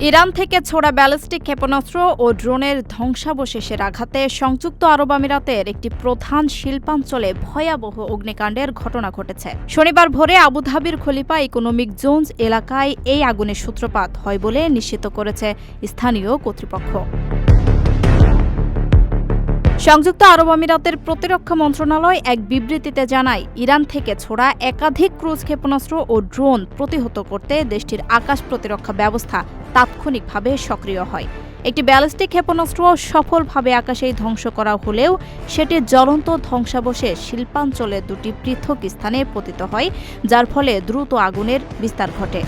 Iran থেকে ছোড়া ballistic ক্ষেপণাস্ত্র ও ড্রোনের ধ্বংসাবশেষের আঘাতে সংযুক্ত আরব আমিরাতের একটি প্রধান শিল্পাঞ্চলে ভয়াবহ অগ্নিকাণ্ডের ঘটনা ঘটেছে। শনিবার ভোরে আবুধাবির খলিফা ইকোনমিক জোনস এলাকায় এই আগুনের সূত্রপাত হয় বলে নিশ্চিত করেছে স্থানীয় কর্তৃপক্ষ। সংযুক্ত আরব আমিরাতের প্রতিরক্ষা মন্ত্রণালয় এক বিবৃতিতে জানায়, ইরান থেকে ছোড়া একাধিক ক্রুজ ক্ষেপণাস্ত্র ও ড্রোন প্রতিহত করতে দেশটির আকাশ প্রতিরক্ষা ব্যবস্থা তাৎক্ষণিকভাবে সক্রিয় হয়। একটি ব্যালিস্টিক ক্ষেপণাস্ত্র সফলভাবে আকাশেই ধ্বংস করা হলেও সেটির জ্বলন্ত ধ্বংসাবশেষ শিল্পাঞ্চলের দুটি পৃথক স্থানে পতিত হয়, যার ফলে দ্রুত আগুনের বিস্তার ঘটে।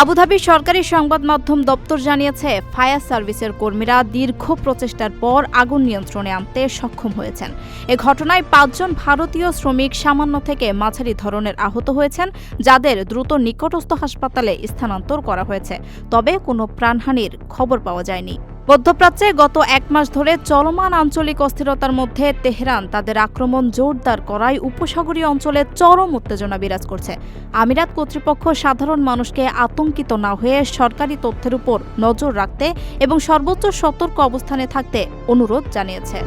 আবুধাবির সরকারি সংবাদ মাধ্যম দপ্তর জানিয়েছে, ফায়ার সার্ভিসের কর্মীরা দীর্ঘ প্রচেষ্টার পর আগুন নিয়ন্ত্রণে আনতে সক্ষম হয়েছেন। এ ঘটনায় ৫ জন ভারতীয় শ্রমিক সামান্য থেকে মাঝারি ধরনের আহত হয়েছেন, যাদের দ্রুত নিকটস্থ হাসপাতালে স্থানান্তর করা হয়েছে। তবে কোনো প্রাণহানির খবর পাওয়া যায়নি। মধ্যপ্রাচ্যে গত ১ মাস ধরে চলমান আঞ্চলিক অস্থিরতার মধ্যে তেহরান তাদের আক্রমণ জোরদার করায় উপসাগরীয় অঞ্চলে চরম উত্তেজনা বিরাজ করছে। আমিরাত কর্তৃপক্ষ সাধারণ মানুষকে আতঙ্কিত না হয়ে সরকারি তথ্যের উপর নজর রাখতে এবং সর্বোচ্চ সতর্ক অবস্থানে থাকতে অনুরোধ জানিয়েছে।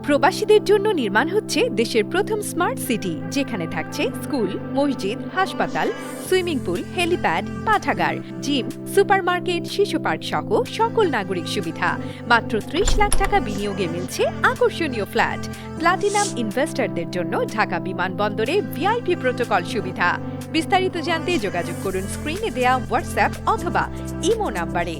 প্রবাসীদের জন্য নির্মাণ হচ্ছে দেশের প্রথম স্মার্ট সিটি, যেখানে থাকছে স্কুল, মসজিদ, হাসপাতাল, সুইমিং পুল, হেলিপ্যাড, পাঠাগার, জিম, সুপারমার্কেট, শিশু পার্ক সহ সকল নাগরিক সুবিধা। মাত্র ৩০ লাখ টাকা বিনিয়োগে মিলছে আকর্ষণীয় ফ্ল্যাট। প্লাটিনাম ইনভেস্টরদের জন্য ঢাকা বিমানবন্দরে ভিআইপি প্রোটোকল সুবিধা। বিস্তারিত জানতে যোগাযোগ করুন স্ক্রিনে দেয়া হোয়াটসঅ্যাপ অথবা ইমো নাম্বারে।